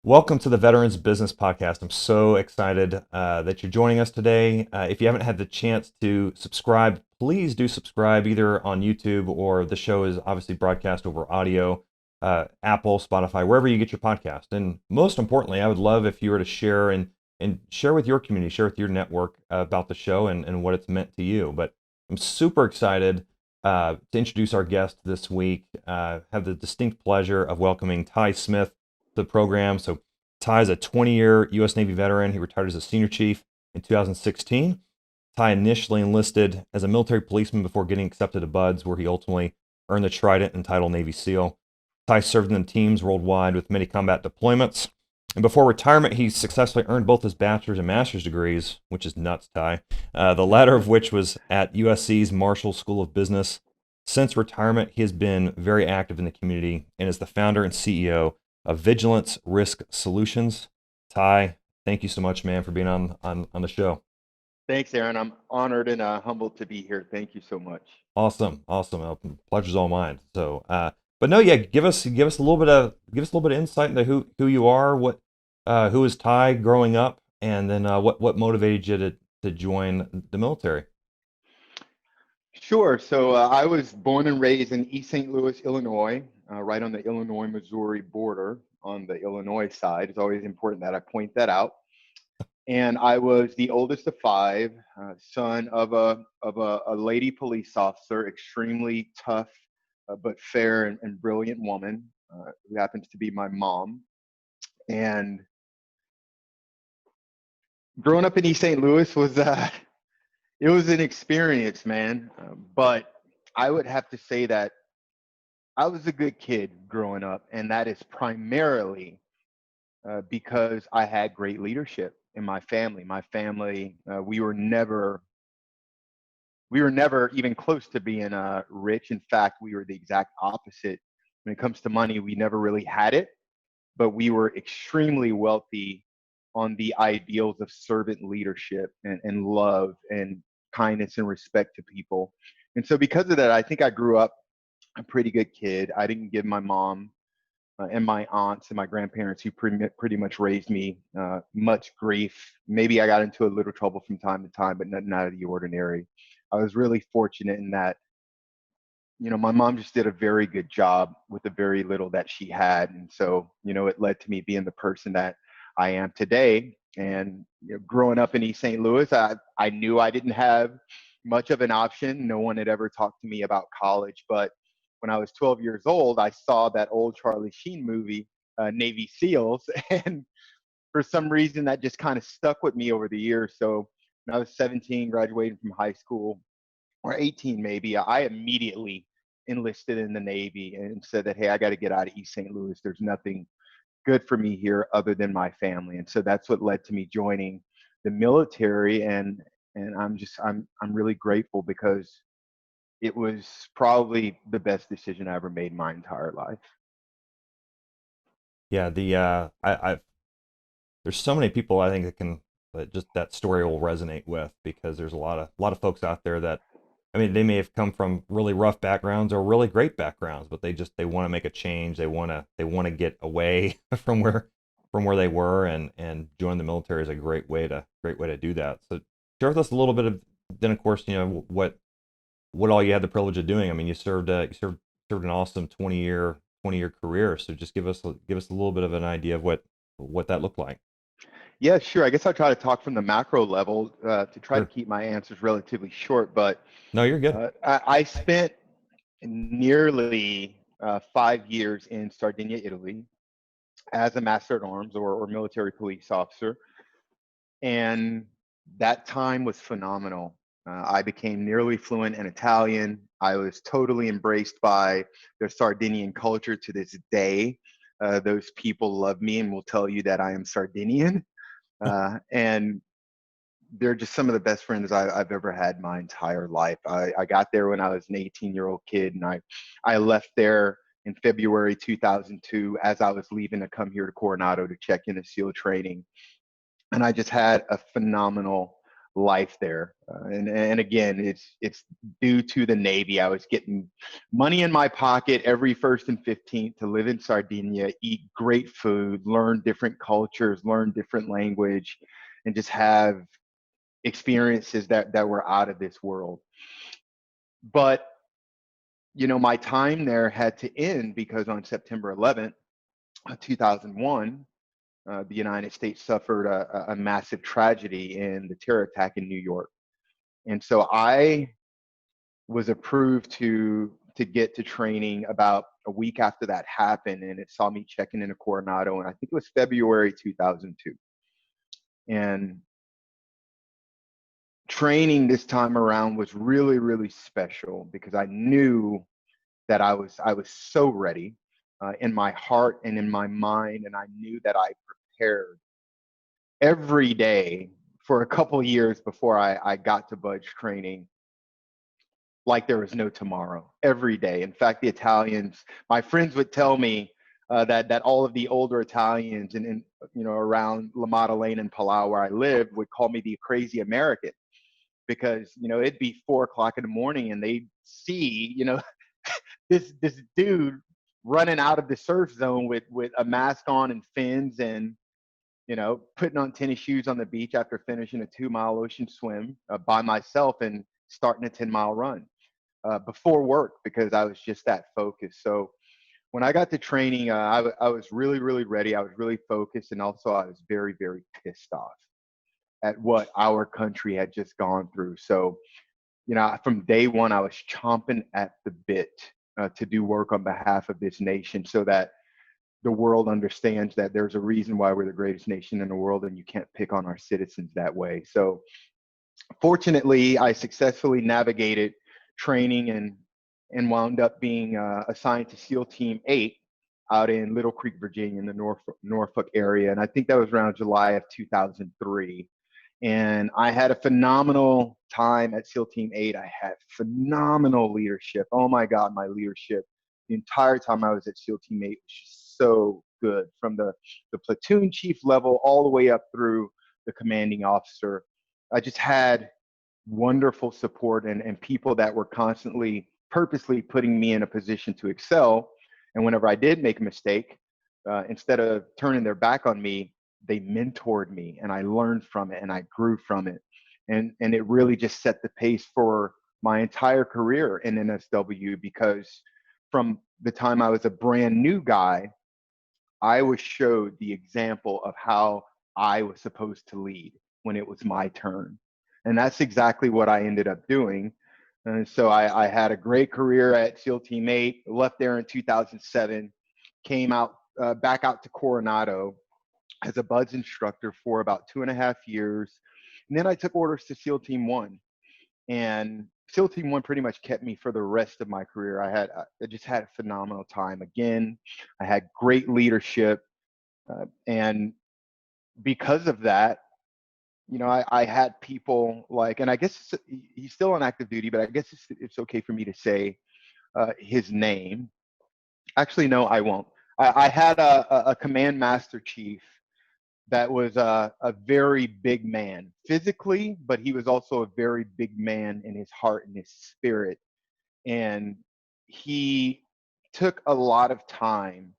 Welcome to the Veterans Business Podcast. I'm so excited that you're joining us today. If you haven't had the chance to subscribe, please do subscribe either on YouTube or the show is obviously broadcast over audio, Apple, Spotify, wherever you get your podcast. And most importantly, I would love if you were to share and share with your community, share with your network about the show and what it's meant to you. But I'm super excited to introduce our guest this week. Have the distinct pleasure of welcoming Ty Smith the program. So Ty is a 20-year U.S. Navy veteran. He retired as a senior chief in 2016. Ty initially enlisted as a military policeman before getting accepted to BUDS, where he ultimately earned the Trident and title Navy SEAL. Ty served in teams worldwide with many combat deployments. And before retirement, he successfully earned both his bachelor's and master's degrees, which is nuts, Ty. The latter of which was at USC's Marshall School of Business. Since retirement, he has been very active in the community and is the founder and CEO of Vigilance Risk Solutions. Ty, thank you so much, man, for being on the show. Thanks, Aaron. I'm honored and humbled to be here. Thank you so much. Awesome. Pleasure's all mine. So, but no, yeah, give us a little bit of insight into who you are, who was Ty growing up, and then what motivated you to join the military. Sure. So I was born and raised in East St. Louis, Illinois, right on the Illinois-Missouri border on the Illinois side. It's always important that I point that out. And I was the oldest of five, son of a lady police officer, extremely tough but fair and brilliant woman, who happens to be my mom. And growing up in East St. Louis was it was an experience, man. But I would have to say that I was a good kid growing up, and that is primarily because I had great leadership in my family. My family, we were never even close to being rich. In fact, we were the exact opposite. When it comes to money, we never really had it, but we were extremely wealthy on the ideals of servant leadership and love and kindness and respect to people. And so, because of that, I think I grew up a pretty good kid. I didn't give my mom and my aunts and my grandparents, who pretty much raised me, much grief. Maybe I got into a little trouble from time to time, but nothing out of the ordinary. I was really fortunate in that, my mom just did a very good job with the very little that she had. And so, it led to me being the person that I am today. And growing up in East St. Louis, I knew I didn't have much of an option. No one had ever talked to me about college. But when I was 12 years old, I saw that old Charlie Sheen movie, Navy SEALs. And for some reason, that just kind of stuck with me over the years. So when I was 17, graduating from high school, or 18 maybe, I immediately enlisted in the Navy and said that, hey, I got to get out of East St. Louis. There's nothing good for me here other than my family. And so that's what led to me joining the military. And I'm really grateful because it was probably the best decision I ever made my entire life. Yeah, I there's so many people I think that just that story will resonate with because there's a lot of folks out there that I mean they may have come from really rough backgrounds or really great backgrounds, but they want to make a change. They want to get away from where they were and join the military is a great way to do that. So share with us a little bit of then of course what all you had the privilege of doing. I mean you served an awesome 20-year career. So just give us a little bit of an idea of what that looked like. Yeah, sure. I guess I'll try to talk from the macro level to try to Sure. keep my answers relatively short. But No, you're good. I spent nearly 5 years in Sardinia, Italy, as a master at arms or military police officer. And that time was phenomenal. I became nearly fluent in Italian. I was totally embraced by the Sardinian culture to this day. Those people love me and will tell you that I am Sardinian. And they're just some of the best friends I've ever had my entire life. I got there when I was an 18-year-old kid, and I left there in February 2002 as I was leaving to come here to Coronado to check into SEAL training. And I just had a phenomenal life there. And again, it's due to the Navy. I was getting money in my pocket every 1st and 15th to live in Sardinia, eat great food, learn different cultures, learn different language, and just have experiences that were out of this world. But my time there had to end because on September 11th, 2001, the United States suffered a massive tragedy in the terror attack in New York. And so I was approved to get to training about a week after that happened, and it saw me checking into Coronado, and I think it was February 2002. And training this time around was really, really special because I knew that I was so ready in my heart and in my mind, and I knew that I prepared every day for a couple years before I got to Budge training like there was no tomorrow, every day. In fact, the Italians, my friends would tell me that all of the older Italians and around La Maddalena and Palau where I lived would call me the crazy American because it'd be 4 o'clock in the morning and they'd see this dude running out of the surf zone with a mask on and fins and putting on tennis shoes on the beach after finishing a 2-mile ocean swim by myself and starting a 10-mile run before work because I was just that focused. So when I got to training, I was really, really ready. I was really focused. And also I was very, very pissed off at what our country had just gone through. So, from day one, I was chomping at the bit to do work on behalf of this nation so that the world understands that there's a reason why we're the greatest nation in the world and you can't pick on our citizens that way. So fortunately, I successfully navigated training and wound up being assigned to SEAL Team 8 out in Little Creek, Virginia, in the Norfolk area. And I think that was around July of 2003. And I had a phenomenal time at SEAL Team 8. I had phenomenal leadership. Oh my God, my leadership. The entire time I was at SEAL Team 8 was just so good, from the platoon chief level all the way up through the commanding officer. I just had wonderful support and people that were constantly, purposely putting me in a position to excel. And whenever I did make a mistake, instead of turning their back on me, they mentored me and I learned from it and I grew from it. And it really just set the pace for my entire career in NSW because from the time I was a brand new guy, I was showed the example of how I was supposed to lead when it was my turn. And that's exactly what I ended up doing. And so I had a great career at SEAL Team 8, left there in 2007, came out back out to Coronado as a BUDS instructor for about 2.5 years. And then I took orders to SEAL Team 1. And SEAL Team 1 pretty much kept me for the rest of my career. I just had a phenomenal time. Again, I had great leadership. And because of that, I had people like, and I guess he's still on active duty, but I guess it's okay for me to say his name. Actually, no, I won't. I had a command master chief that was a very big man physically, but he was also a very big man in his heart and his spirit. And he took a lot of time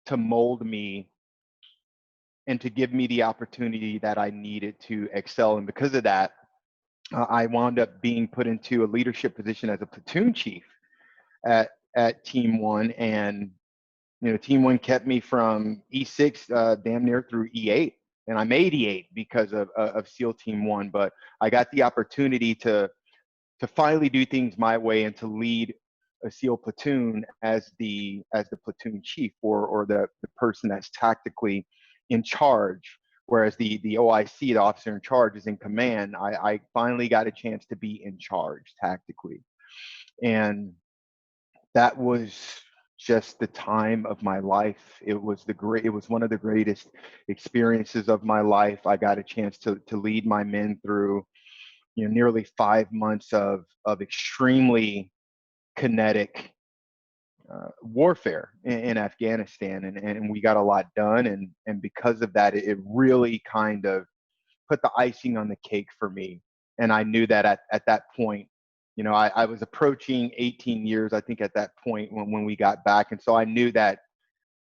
to mold me and to give me the opportunity that I needed to excel. And because of that, I wound up being put into a leadership position as a platoon chief at Team 1. And Team 1 kept me from E6 damn near through E8. And I made E8 because of SEAL Team 1. But I got the opportunity to finally do things my way and to lead a SEAL platoon as the platoon chief or the person that's tactically in charge. Whereas the OIC, the officer in charge, is in command. I finally got a chance to be in charge tactically. And that was just the time of my life. It was one of the greatest experiences of my life. I got a chance to lead my men through nearly 5 months of extremely kinetic warfare in Afghanistan, and we got a lot done. And because of that, it really kind of put the icing on the cake for me And I knew that at that point, I was approaching 18 years, I think, at that point when we got back. And so I knew that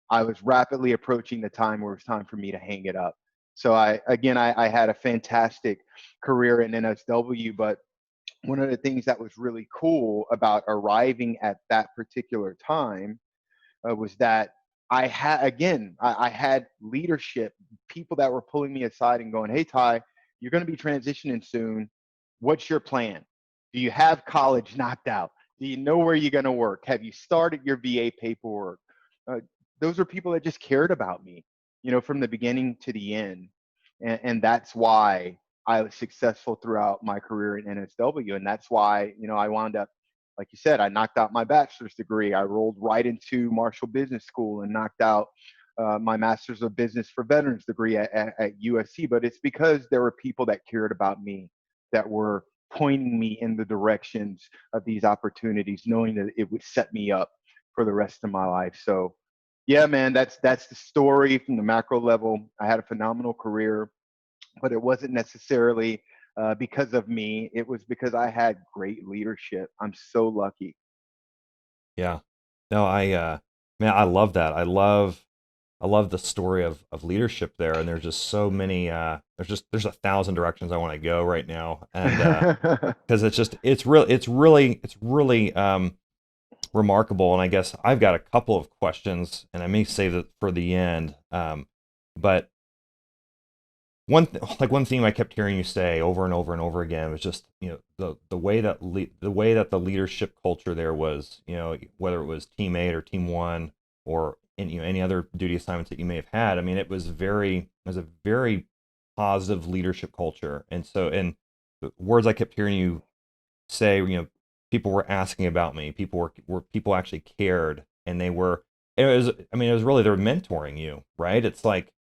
I was rapidly approaching the time where it was time for me to hang it up. So I had a fantastic career in NSW, but one of the things that was really cool about arriving at that particular time was that I had leadership, people that were pulling me aside and going, "Hey, Ty, you're going to be transitioning soon. What's your plan? Do you have college knocked out? Do you know where you're going to work? Have you started your VA paperwork?" Uh, those are people that just cared about me, from the beginning to the end, and that's why I was successful throughout my career in NSW, and that's why I wound up, like you said, I knocked out my bachelor's degree. I rolled right into Marshall Business School and knocked out my master's of business for veterans degree at USC. But it's because there were people that cared about me, that were pointing me in the directions of these opportunities, knowing that it would set me up for the rest of my life. So, yeah, man, that's the story from the macro level. I had a phenomenal career, but it wasn't necessarily because of me. It was because I had great leadership. I'm so lucky. Yeah. No, man, I love that. I love the story of leadership there, and there's just so many. There's 1,000 directions I want to go right now, and because it's really remarkable. And I guess I've got a couple of questions, and I may save it for the end. But one theme I kept hearing you say over and over and over again was just the way that the leadership culture there was, whether it was team 8 or team 1 or any other duty assignments that you may have had. I mean, it was a very positive leadership culture. And so, and the words I kept hearing you say, people were asking about me, people actually cared, and it was really, they're mentoring you, right? It's like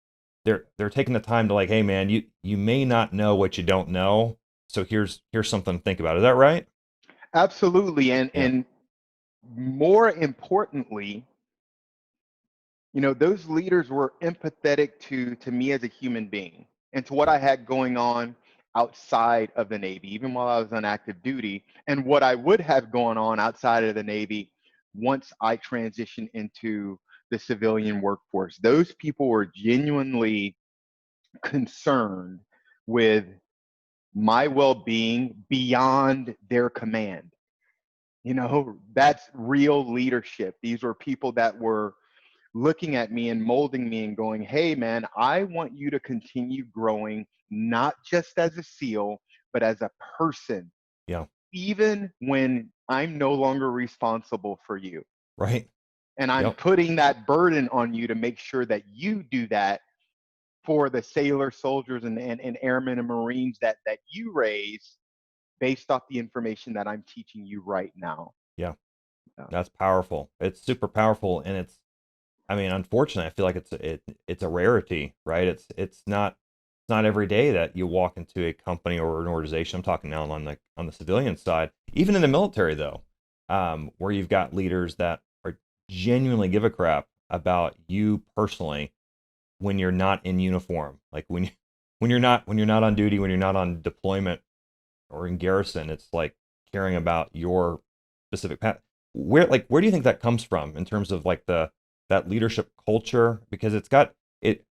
they're taking the time to, like, hey man, you may not know what you don't know, so here's something to think about. Is that right? Absolutely. and Yeah. and more importantly, those leaders were empathetic to me as a human being and to what I had going on outside of the Navy, even while I was on active duty, and what I would have going on outside of the Navy once I transitioned into the civilian workforce. Those people were genuinely concerned with my well-being beyond their command. That's real leadership. These were people that were looking at me and molding me and going, "Hey, man, I want you to continue growing, not just as a SEAL, but as a person, Yeah. even when I'm no longer responsible for you. Right. And I'm Yep. putting that burden on you to make sure that you do that for the sailors, soldiers, and airmen and Marines that you raise based off the information that I'm teaching you right now." Yeah. Yeah. That's powerful. It's super powerful, and I mean, unfortunately, I feel like it's a rarity, right? It's not every day that you walk into a company or an organization. I'm talking now on the civilian side, even in the military though, where you've got leaders that are genuinely give a crap about you personally when you're not in uniform, like when you're not on duty, when you're not on deployment or in garrison. It's like caring about your specific path. Where do you think that comes from in terms of like that leadership culture? Because it's got it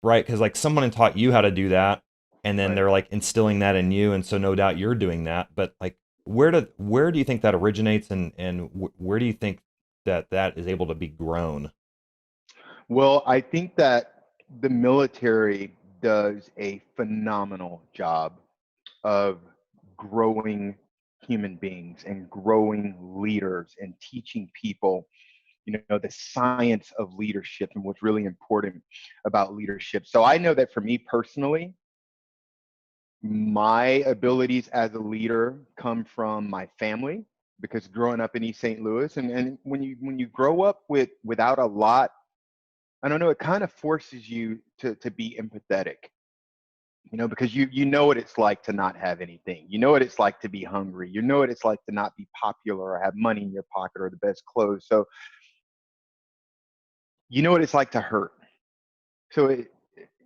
right, because like someone had taught you how to do that, and then Right. they're like instilling that in you, and so no doubt you're doing that. But like, where do you think that originates, and where do you think that is able to be grown? Well, I think that the military does a phenomenal job of growing human beings and growing leaders and teaching people, the science of leadership and what's really important about leadership. So I know that for me personally, my abilities as a leader come from my family, because growing up in East St. Louis, and when you grow up without a lot, I don't know, it kind of forces you to be empathetic, because you know what it's like to not have anything. You know what it's like to be hungry. You know what it's like to not be popular or have money in your pocket or the best clothes. So you know what it's like to hurt. So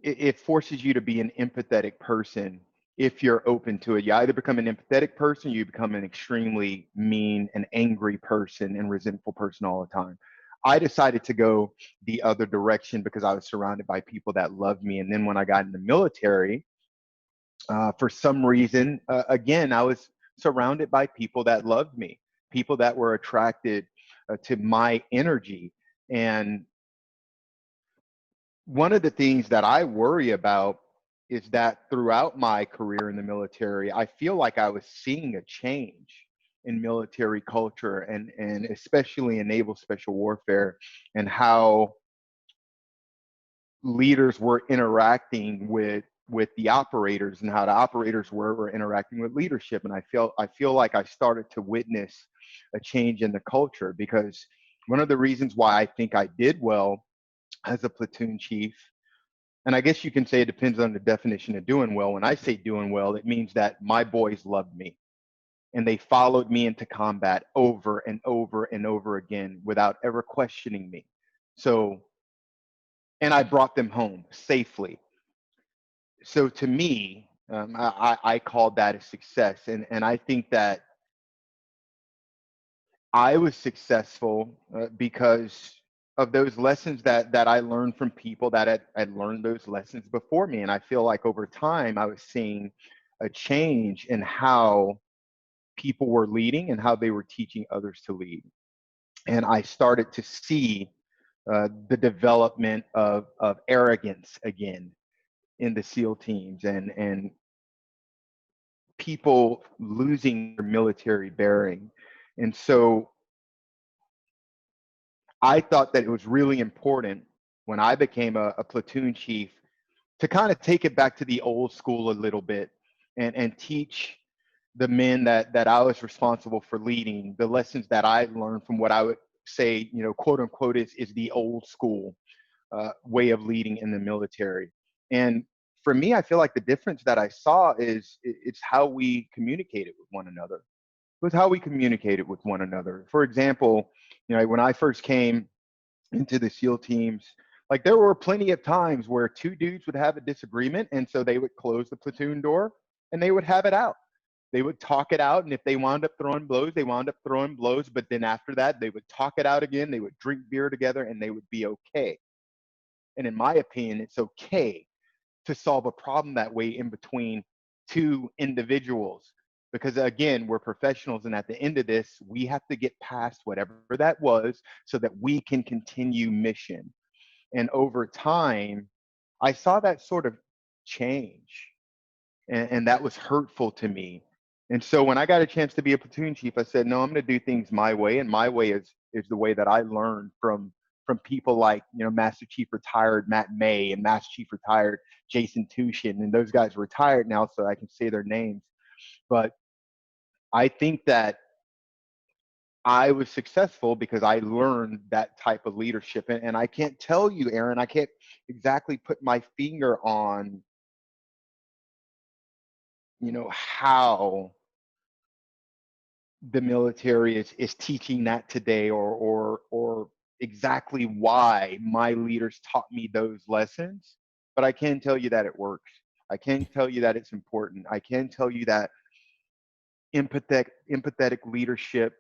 it forces you to be an empathetic person if you're open to it. You either become an empathetic person, you become an extremely mean and angry person and resentful person all the time. I decided to go the other direction because I was surrounded by people that loved me. And then when I got in the military, for some reason, again, I was surrounded by people that loved me, people that were attracted to my energy. And one of the things that I worry about is that throughout my career in the military, I feel like I was seeing a change in military culture and especially in naval special warfare, and how leaders were interacting with the operators and how the operators were interacting with leadership. And I feel like I started to witness a change in the culture, because one of the reasons why I think I did well as a platoon chief, and I guess you can say it depends on the definition of doing well. When I say doing well, it means that my boys loved me and they followed me into combat over and over and over again without ever questioning me. So, and I brought them home safely. So to me, I called that a success. And I think that I was successful because of those lessons that I learned from people that had learned those lessons before me. And I feel like over time, I was seeing a change in how people were leading and how they were teaching others to lead. And I started to see the development of arrogance again in the SEAL teams, and people losing their military bearing. And so I thought that it was really important when I became a platoon chief to kind of take it back to the old school a little bit, and teach the men that I was responsible for leading the lessons that I learned from what I would say, quote unquote, is the old school way of leading in the military. And for me, I feel like the difference that I saw is it's how we communicated with one another. Was how we communicated with one another. For example, when I first came into the SEAL teams, like there were plenty of times where two dudes would have a disagreement, and so they would close the platoon door and they would have it out. They would talk it out, and if they wound up throwing blows, they wound up throwing blows. But then after that, they would talk it out again. They would drink beer together, and they would be okay. And in my opinion, it's okay to solve a problem that way in between two individuals, because again, we're professionals, and at the end of this, we have to get past whatever that was so that we can continue mission. And over time, I saw that sort of change, and that was hurtful to me. And so when I got a chance to be a platoon chief, I said, no, I'm going to do things my way, and my way is the way that I learned from people like Master Chief retired Matt May and Master Chief retired Jason Tushin, and those guys are retired now, so I can say their names. But I think that I was successful because I learned that type of leadership. And I can't tell you, Aaron, I can't exactly put my finger on, how the military is teaching that today, or exactly why my leaders taught me those lessons. But I can tell you that it works. I can tell you that it's important. I can tell you that empathetic leadership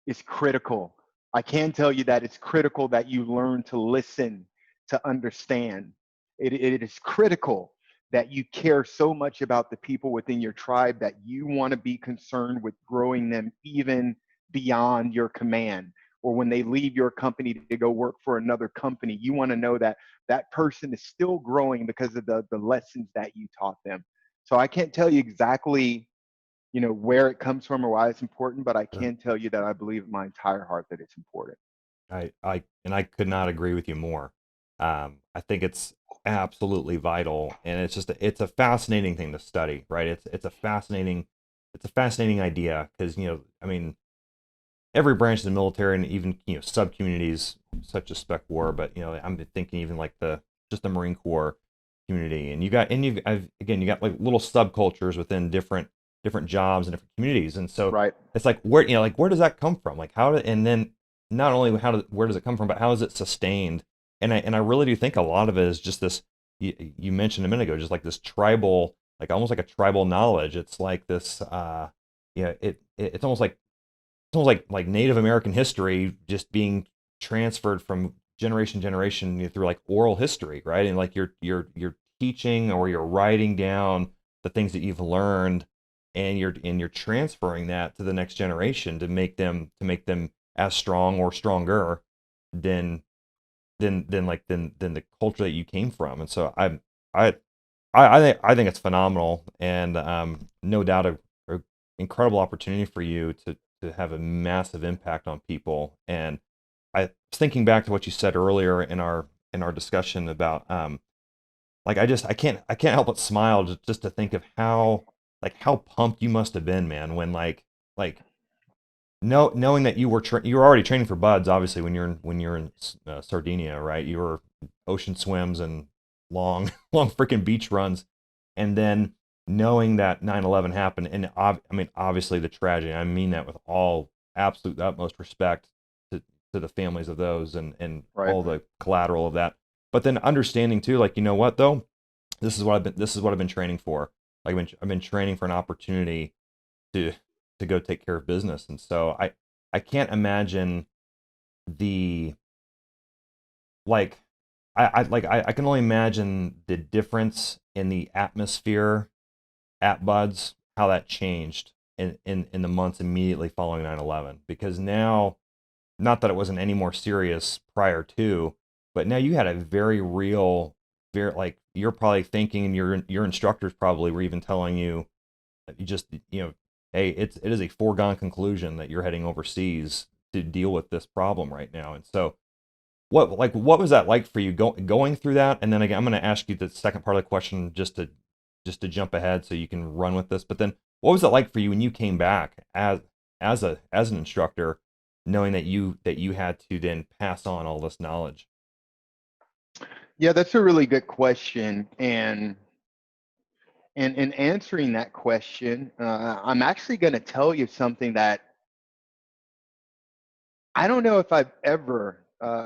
is critical. I can tell you that it's critical that you learn to listen, to understand. It is critical that you care so much about the people within your tribe that you want to be concerned with growing them even beyond your command. Or when they leave your company to go work for another company, you want to know that that person is still growing because of the lessons that you taught them. So I can't tell you exactly where it comes from or why it's important, but I Sure. can tell you that I believe in my entire heart that it's important. I could not agree with you more. I think it's absolutely vital, and it's a fascinating thing to study, right? It's a fascinating idea because I mean, every branch of the military and even sub communities such as spec war, but I'm thinking even like the Marine Corps community, and again you got like little subcultures within different jobs and different communities, and so Right. it's like where does that come from? Like and then not only where does it come from, but how is it sustained? And I really do think a lot of it is just this. You mentioned a minute ago, just like this tribal like almost like a tribal knowledge. It's like this, it's almost like Native American history just being transferred from generation to generation, through like oral history, right? And like you're teaching or you're writing down the things that you've learned, and you're transferring that to the next generation to make them as strong or stronger than than the culture that you came from. And so I I think it's phenomenal, and no doubt a incredible opportunity for you to have a massive impact on people. And I was thinking back to what you said earlier in our discussion about like I can't help but smile just to think of how, like, how pumped you must have been, man, when like no, knowing that you were already training for buds, obviously, when you're in Sardinia, right? You were ocean swims and long long freaking beach runs, and then knowing that 9/11 happened, and I mean, obviously the tragedy. I mean that with all absolute utmost respect to the families of those, and Right. all the collateral of that. But then understanding too, like, you know what though, this is what I've been training for. Like, I've been training for an opportunity to go take care of business. And so I can't imagine the, like, I can only imagine the difference in the atmosphere at Buds, how that changed in the months immediately following 9/11. Because now, not that it wasn't any more serious prior to, but now you had a very real, very, like, you're probably thinking, and your instructors probably were even telling you, you just, hey, it is a foregone conclusion that you're heading overseas to deal with this problem right now. And so what was that like for you, going through that? And then again, I'm going to ask you the second part of the question, just to jump ahead so you can run with this. But then what was it like for you when you came back as an instructor, knowing that you had to then pass on all this knowledge? Yeah, that's a really good question. And in answering that question, I'm actually going to tell you something that I don't know if I've ever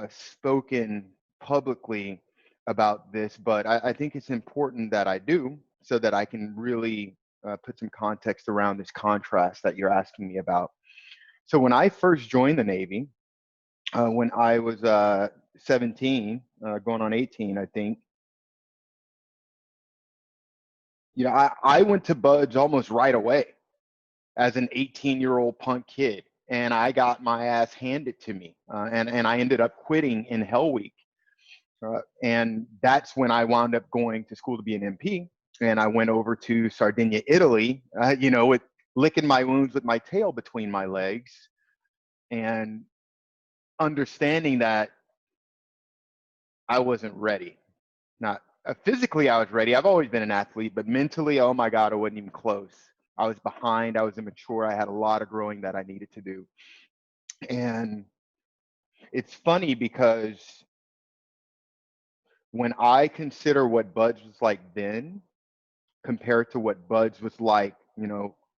spoken publicly about this, but I think it's important that I do so that I can really put some context around this contrast that you're asking me about. So when I first joined the Navy, when I was 17, going on 18, I think, I went to Buds almost right away as an 18-year-old punk kid, and I got my ass handed to me, and I ended up quitting in Hell Week, and that's when I wound up going to school to be an MP, and I went over to Sardinia, Italy, with licking my wounds with my tail between my legs, and understanding that I wasn't ready. Not physically, I was ready. I've always been an athlete, but mentally, oh my God, I wasn't even close. I was behind. I was immature. I had a lot of growing that I needed to do. And it's funny because when I consider what Buds was like then compared to what Buds was like,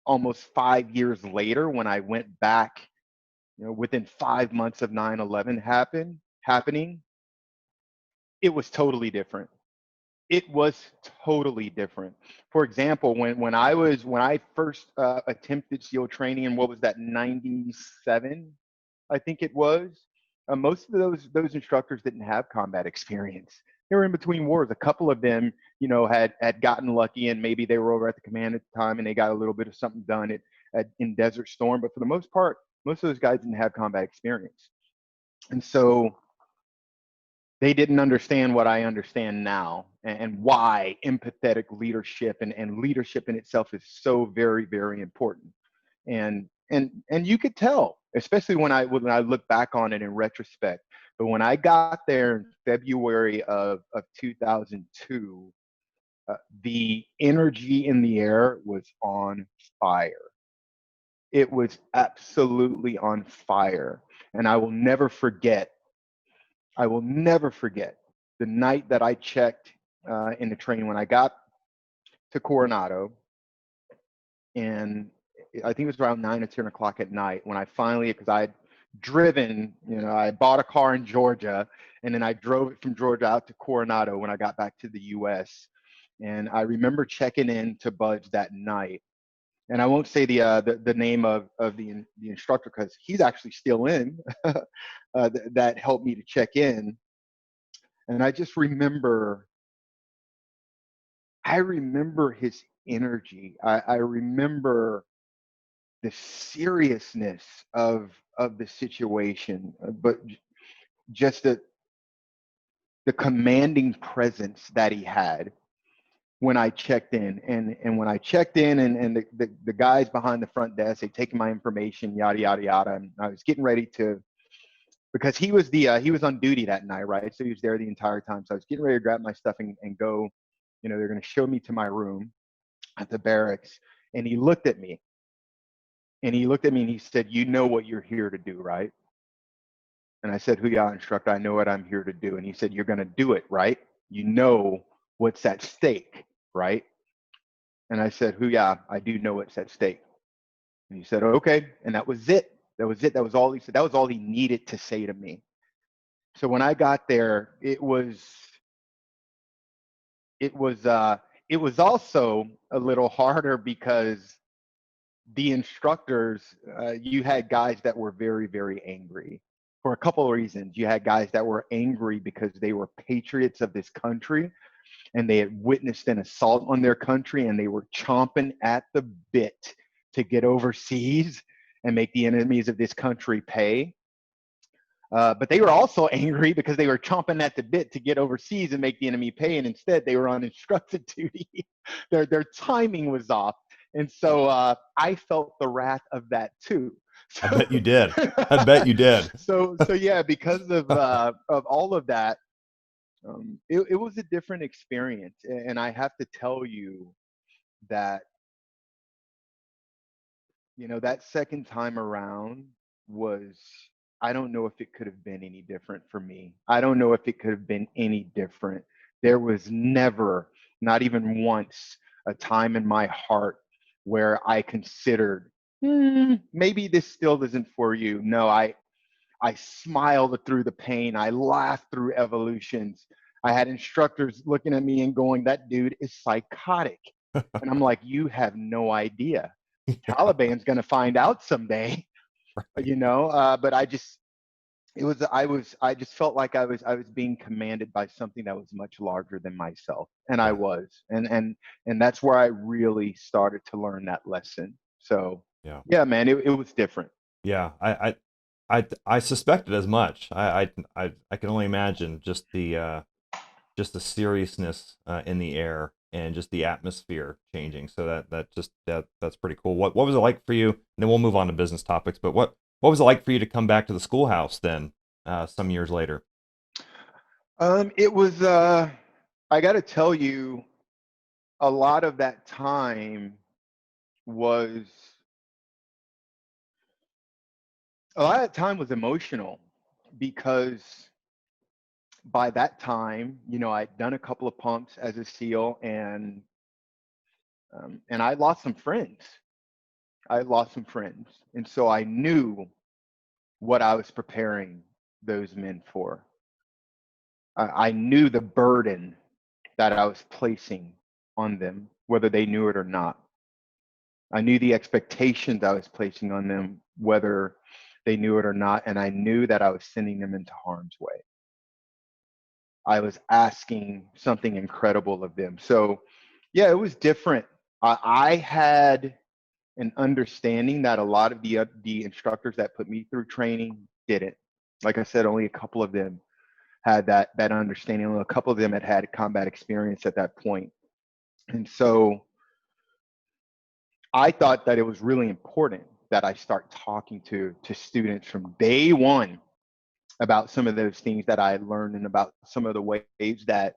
almost 5 years later when I went back, within 5 months of 9/11 happening, it was totally different. It was totally different. For example, when I first attempted SEAL training in, what was that, 97, I think it was. Most of those instructors didn't have combat experience. They were in between wars. A couple of them, had gotten lucky, and maybe they were over at the command at the time, and they got a little bit of something done in Desert Storm. But for the most part, most of those guys didn't have combat experience, and so they didn't understand what I understand now, and why empathetic leadership and leadership in itself is so very, very important. And you could tell, especially when I look back on it in retrospect. But when I got there in February of 2002, the energy in the air was on fire. It was absolutely on fire. And I will never forget the night that I checked in the train when I got to Coronado, and I think it was around 9 or 10 o'clock at night when I finally, because I'd driven, I bought a car in Georgia, and then I drove it from Georgia out to Coronado when I got back to the U.S. And I remember checking in to Budge that night. And I won't say the name of the instructor because he's actually still in that helped me to check in. And I remember his energy. I remember the seriousness of the situation, but just the commanding presence that he had when I checked in. And when I checked in and the guys behind the front desk, they taken my information, yada, yada, yada. And I was getting ready to, because he was he was on duty that night, right? So he was there the entire time. So I was getting ready to grab my stuff and go, they're going to show me to my room at the barracks. And he looked at me and he said, "You know what you're here to do, right?" And I said, "Who y'all instructor? I know what I'm here to do." And he said, "You're going to do it, right? You know what's at stake, right?" And I said, "Who y'all? I do know what's at stake." And he said, "Okay." And that was it. That was it. That was all he said. That was all he needed to say to me. So when I got there, it was it was also a little harder because the instructors, you had guys that were very, very angry for a couple of reasons. You had guys that were angry because they were patriots of this country and they had witnessed an assault on their country and they were chomping at the bit to get overseas and make the enemies of this country pay. But they were also angry because they were chomping at the bit to get overseas and make the enemy pay, and instead they were on instructed duty. Their timing was off, and so I felt the wrath of that too. I So, bet you did. I bet you did. so yeah, because of all of that, it was a different experience, and I have to tell you that that second time around was, I don't know if it could have been any different for me. I don't know if it could have been any different. There was never, not even once, a time in my heart where I considered, maybe this still isn't for you. No, I smiled through the pain. I laughed through evolutions. I had instructors looking at me and going, "That dude is psychotic." And I'm like, "You have no idea. Taliban's going to find out someday." But I just felt like I was being commanded by something that was much larger than myself, and I Yeah. was, and that's where I really started to learn that lesson. So Yeah. yeah, man, it was different. Yeah. I suspected as much. I can only imagine just the seriousness in the air and just the atmosphere changing. So that's pretty cool. What was it like for you? And then we'll move on to business topics. But what was it like for you to come back to the schoolhouse then, some years later? It was I got to tell you, a lot of that time was a lot of that time was emotional because by that time, I'd done a couple of pumps as a SEAL, and I lost some friends. I lost some friends, and so I knew what I was preparing those men for. I knew the burden that I was placing on them, whether they knew it or not. I knew the expectations I was placing on them, whether they knew it or not, and I knew that I was sending them into harm's way. I was asking something incredible of them. So, yeah, it was different. I had an understanding that a lot of the instructors that put me through training didn't. Like I said, only a couple of them had that understanding. Only a couple of them had combat experience at that point, and so I thought that it was really important that I start talking to students from day one about some of those things that I learned and about some of the ways that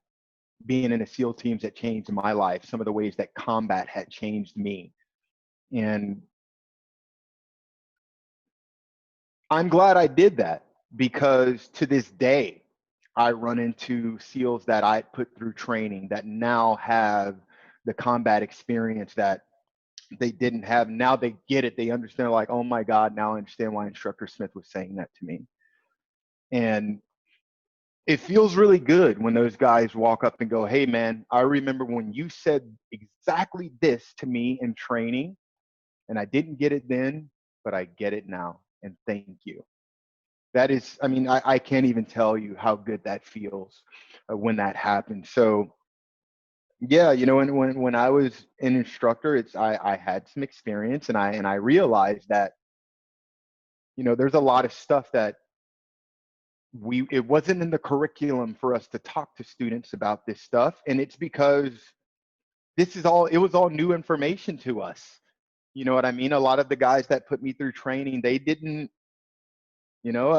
being in a SEAL teams that changed my life, some of the ways that combat had changed me. And I'm glad I did that because to this day, I run into SEALs that I put through training that now have the combat experience that they didn't have. Now they get it. They understand, like, oh my God, now I understand why Instructor Smith was saying that to me. And It feels really good when those guys walk up and go, "Hey, man, I remember when you said exactly this to me in training, and I didn't get it then, but I get it now. And thank you." That is, I mean, I can't even tell you how good that feels when that happens. So, yeah, when I was an instructor, I had some experience, and I realized that there's a lot of stuff that it wasn't in the curriculum for us to talk to students about this stuff, and it's because it was all new information to us. You know what I mean? A lot of the guys that put me through training, they didn't, you know,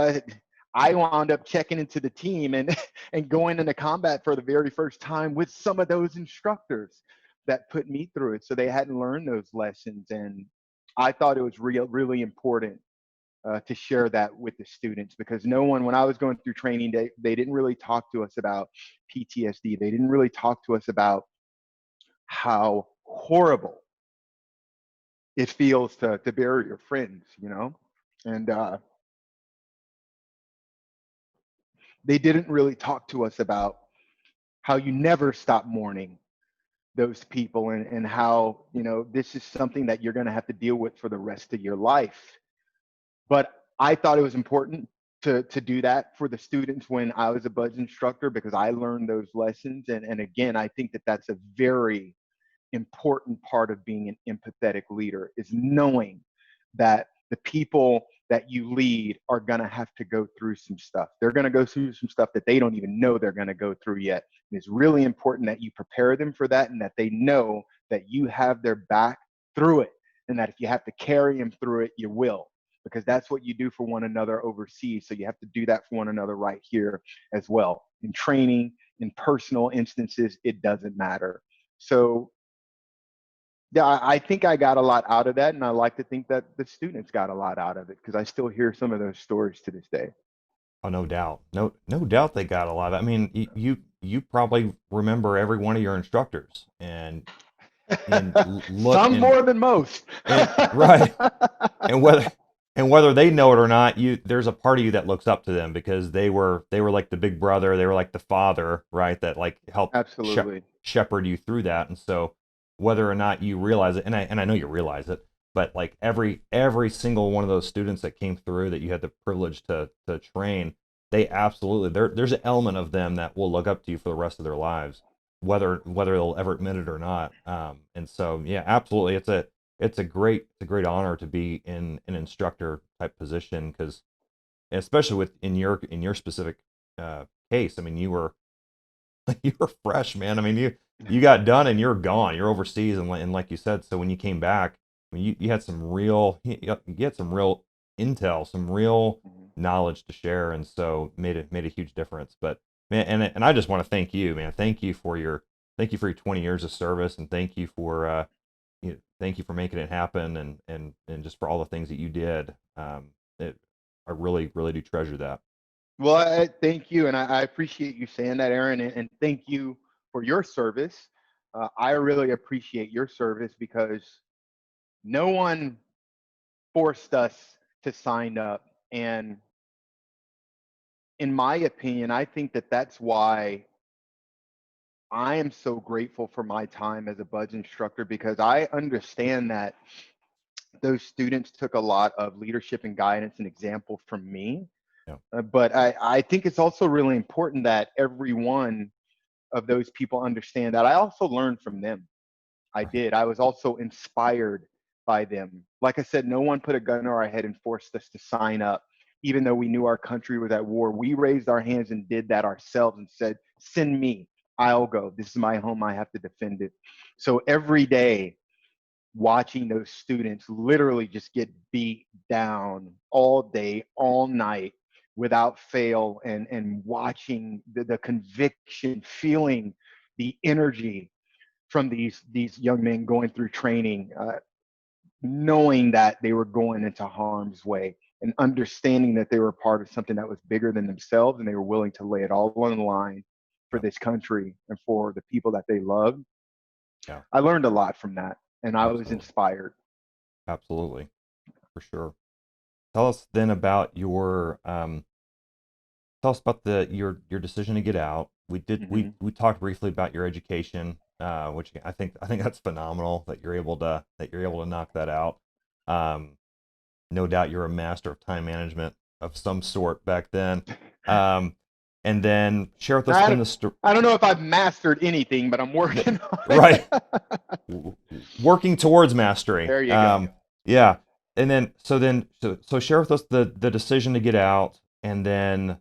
I wound up checking into the team and and going into combat for the very first time with some of those instructors that put me through it. So they hadn't learned those lessons, and I thought it was really important to share that with the students, because no one, when I was going through training, they didn't really talk to us about PTSD. They didn't really talk to us about how horrible it feels to bury your friends. And they didn't really talk to us about how you never stop mourning those people, and how this is something that you're going to have to deal with for the rest of your life. But I thought it was important to do that for the students when I was a buds instructor, because I learned those lessons. And again, I think that that's a very important part of being an empathetic leader, is knowing that the people that you lead are going to have to go through some stuff. They're going to go through some stuff that they don't even know they're going to go through yet. And it's really important that you prepare them for that, and that they know that you have their back through it, and that if you have to carry them through it, you will, because that's what you do for one another overseas. So you have to do that for one another right here as well. In training, in personal instances, it doesn't matter. So yeah, I think I got a lot out of that, and I like to think that the students got a lot out of it, because I still hear some of those stories to this day. Oh, no doubt. No doubt they got a lot. I mean, you probably remember every one of your instructors, and look Some more than most. and right. And whether they know it or not, there's a part of you that looks up to them, because they were like the big brother, they were like the father, right? That like helped Absolutely. shepherd you through that. And so whether or not you realize it, and I know you realize it, but like every single one of those students that came through that you had the privilege to train, they absolutely there's an element of them that will look up to you for the rest of their lives, whether they'll ever admit it or not. And so yeah, absolutely, it's a great honor to be in an instructor type position, because especially in your specific case. I mean, you were fresh, man. I mean, you got done and you're gone. You're overseas, and like you said, so when you came back, I mean, you had you had some real intel, some real Mhm. knowledge to share, and so made a huge difference. But man, and I just want to thank you, man. Thank you for your 20 years of service, and thank you for making it happen, and just for all the things that you did. I really do treasure that. Well, I thank you, and I appreciate you saying that, Aaron, and thank you for your service. I really appreciate your service, because no one forced us to sign up. And in my opinion, I think that that's why I am so grateful for my time as a buds instructor, because I understand that those students took a lot of leadership and guidance and example from me. Yeah, But I think it's also really important that every one of those people understand that I also learned from them. I right. did. I was also inspired by them. Like I said, no one put a gun to our head and forced us to sign up, even though we knew our country was at war. We raised our hands and did that ourselves and said, "Send me. I'll go. This is my home. I have to defend it." So every day, watching those students literally just get beat down all day, all night, without fail, and watching the conviction, feeling the energy from these young men going through training, knowing that they were going into harm's way, and understanding that they were part of something that was bigger than themselves, and they were willing to lay it all on the line for Yeah, this country and for the people that they loved. yeah, I learned a lot from that, and I was absolutely, inspired. absolutely, for sure. Tell us then about tell us about your decision to get out. We did Hmm. we talked briefly about your education, which I think that's phenomenal that you're able to knock that out. Um, no doubt you're a master of time management of some sort back then. Um, and then share with us I then don't, the story. I don't know if I've mastered anything, but I'm working on Right. it. Working towards mastery. There you go. Yeah. And then so share with us the decision to get out, and then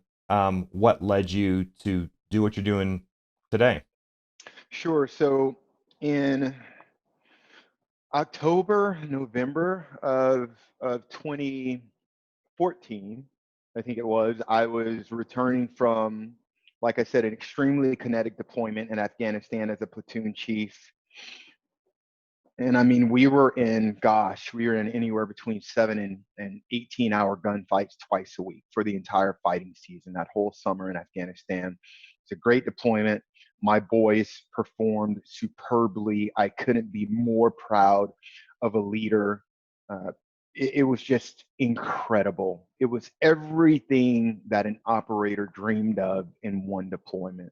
what led you to do what you're doing today. Sure. So in October, November of 2014, I think it was, I was returning from, like I said, an extremely kinetic deployment in Afghanistan as a platoon chief. And I mean, we were in anywhere between 7 and 18-hour gunfights twice a week for the entire fighting season, that whole summer in Afghanistan. It's a great deployment. My boys performed superbly. I couldn't be more proud of a leader. It was just incredible. It was everything that an operator dreamed of in one deployment.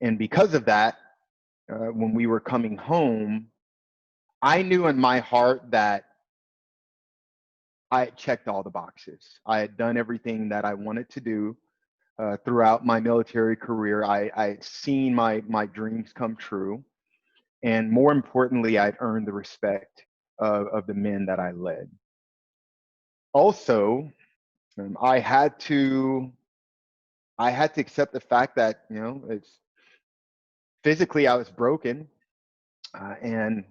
And because of that, when we were coming home, I knew in my heart that I had checked all the boxes. I had done everything that I wanted to do throughout my military career. I had seen my dreams come true. And more importantly, I'd earned the respect of the men that I led. Also, I had to accept the fact that, it's physically I was broken, and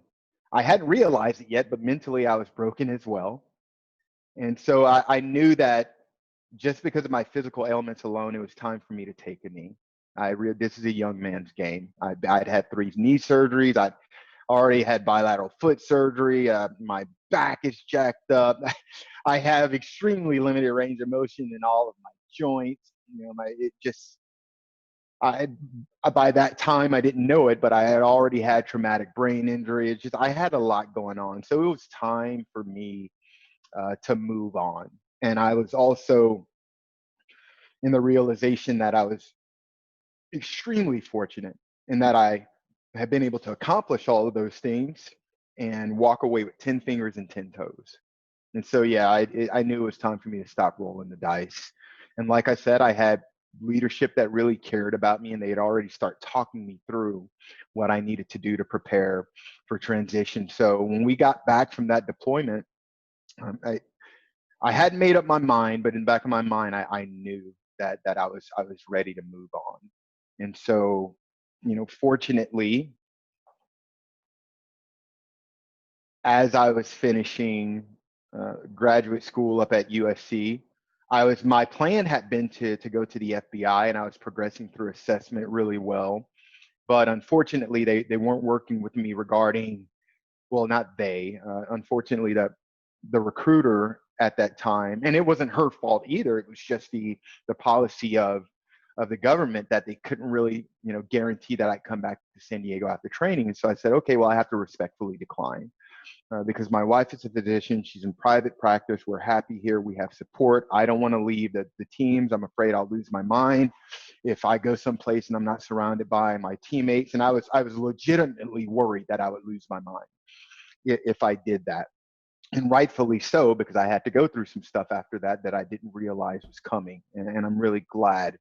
I hadn't realized it yet, but mentally I was broken as well. And so I knew that just because of my physical ailments alone, it was time for me to take a knee. This is a young man's game. I'd had 3 knee surgeries. I'd already had bilateral foot surgery. My back is jacked up. I have extremely limited range of motion in all of my joints. It just, I, by that time, I didn't know it, but I had already had traumatic brain injury. It's just, I had a lot going on. So it was time for me to move on. And I was also in the realization that I was extremely fortunate in that I have been able to accomplish all of those things and walk away with 10 fingers and 10 toes. And so, yeah, I knew it was time for me to stop rolling the dice. And like I said, I had leadership that really cared about me, and they had already started talking me through what I needed to do to prepare for transition. So when we got back from that deployment, um, I, I hadn't made up my mind, but in the back of my mind, I knew that I was ready to move on. And so, fortunately, as I was finishing graduate school up at USC, my plan had been to go to the FBI, and I was progressing through assessment really well. But unfortunately, they weren't working with me regarding, well, not they. Unfortunately, the recruiter at that time, and it wasn't her fault either. It was just the policy of the government that they couldn't really, guarantee that I'd come back to San Diego after training. And so I said, okay, well, I have to respectfully decline. Because my wife is a physician. She's in private practice. We're happy here. We have support. I don't want to leave the teams. I'm afraid I'll lose my mind if I go someplace and I'm not surrounded by my teammates. And I was legitimately worried that I would lose my mind if I did that. And rightfully so, because I had to go through some stuff after that I didn't realize was coming. And I'm really glad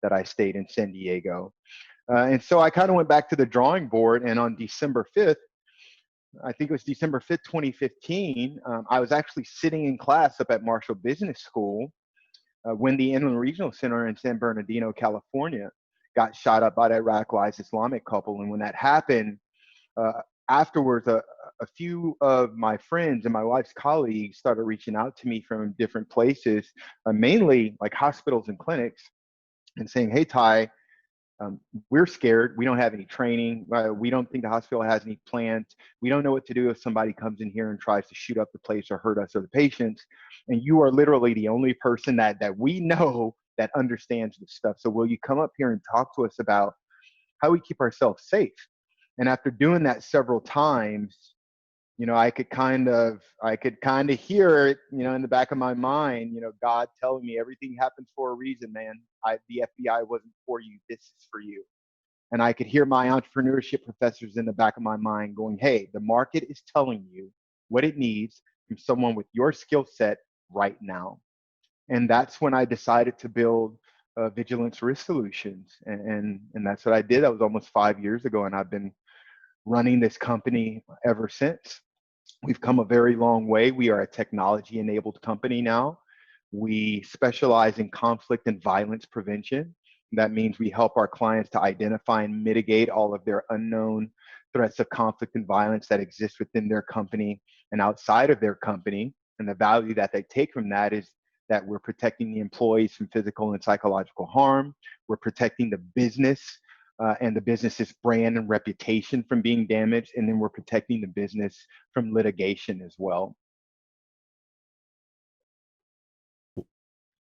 that I stayed in San Diego. And so I kind of went back to the drawing board. And on December 5th, I think it was December 5th, 2015, I was actually sitting in class up at Marshall Business School when the Inland Regional Center in San Bernardino, California, got shot up by that radicalized Islamic couple. And when that happened, uh, afterwards, a few of my friends and my wife's colleagues started reaching out to me from different places, mainly like hospitals and clinics, and saying, "Hey, Ty, we're scared. We don't have any training. We don't think the hospital has any plans. We don't know what to do if somebody comes in here and tries to shoot up the place or hurt us or the patients. And you are literally the only person that we know that understands this stuff. So will you come up here and talk to us about how we keep ourselves safe?" And after doing that several times, I could kind of hear it, in the back of my mind, God telling me everything happens for a reason, man. The FBI wasn't for you. This is for you. And I could hear my entrepreneurship professors in the back of my mind going, hey, the market is telling you what it needs from someone with your skill set right now. And that's when I decided to build Vigilance Risk Solutions. And that's what I did. That was almost 5 years ago. And I've been running this company ever since. We've come a very long way. We are a technology enabled company now. We specialize in conflict and violence prevention. That means we help our clients to identify and mitigate all of their unknown threats of conflict and violence that exist within their company and outside of their company. And the value that they take from that is that we're protecting the employees from physical and psychological harm. We're protecting the business and the business's brand and reputation from being damaged. And then we're protecting the business from litigation as well.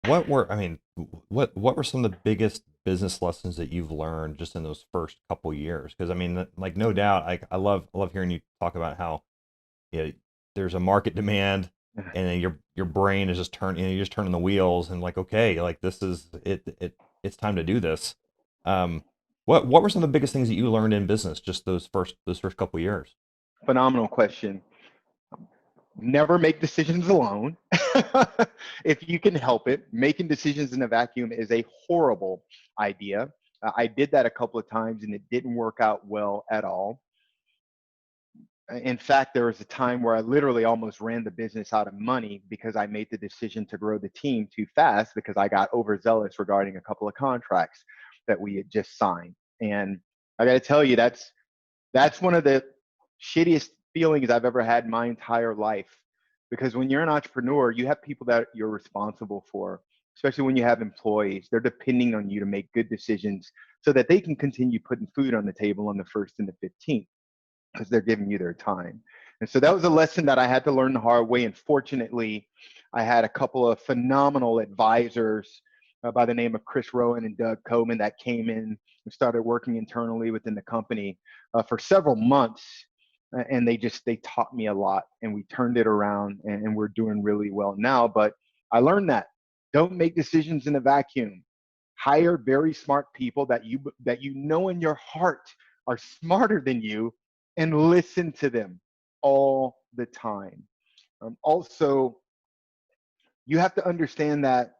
What were some of the biggest business lessons that you've learned just in those first couple years? Because I mean, like no doubt, I love hearing you talk about how, there's a market demand, and then your brain is just you're just turning the wheels, and like, okay, like this is it's time to do this. Um, what were some of the biggest things that you learned in business just those first couple years? Phenomenal question. Never make decisions alone. If you can help it, making decisions in a vacuum is a horrible idea. I did that a couple of times and it didn't work out well at all. In fact, there was a time where I literally almost ran the business out of money because I made the decision to grow the team too fast because I got overzealous regarding a couple of contracts that we had just signed. And I got to tell you, that's one of the shittiest feelings I've ever had in my entire life. Because when you're an entrepreneur, you have people that you're responsible for, especially when you have employees. They're depending on you to make good decisions so that they can continue putting food on the table on the 1st and the 15th because they're giving you their time. And so that was a lesson that I had to learn the hard way. And fortunately, I had a couple of phenomenal advisors by the name of Chris Rowan and Doug Coleman that came in and started working internally within the company for several months. And they taught me a lot, and we turned it around, and we're doing really well now. But I learned that don't make decisions in a vacuum. Hire very smart people that you know in your heart are smarter than you, and listen to them all the time. Also, you have to understand that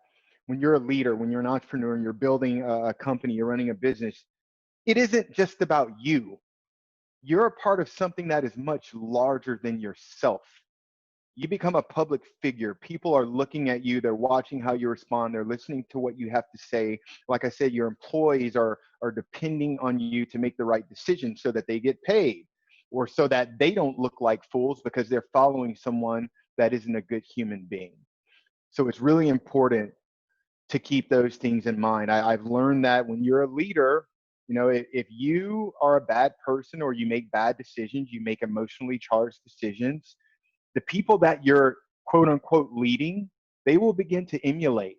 when you're a leader, when you're an entrepreneur, and you're building a company, you're running a business, it isn't just about you. You're a part of something that is much larger than yourself. You become a public figure. People are looking at you. They're watching how you respond. They're listening to what you have to say. Like I said, your employees are depending on you to make the right decision so that they get paid, or so that they don't look like fools because they're following someone that isn't a good human being. So it's really important to keep those things in mind. I've learned that when you're a leader, if you are a bad person or you make bad decisions, you make emotionally charged decisions, the people that you're quote unquote leading, they will begin to emulate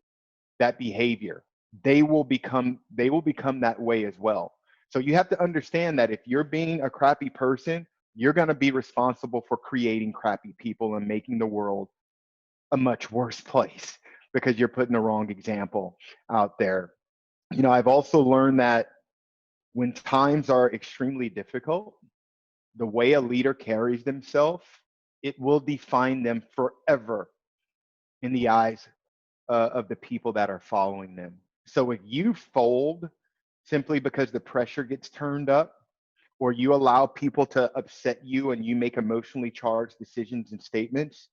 that behavior. They will become that way as well. So you have to understand that if you're being a crappy person, you're going to be responsible for creating crappy people and making the world a much worse place because you're putting the wrong example out there. I've also learned that when times are extremely difficult, the way a leader carries themselves, it will define them forever in the eyes of the people that are following them. So if you fold simply because the pressure gets turned up, or you allow people to upset you and you make emotionally charged decisions and statements,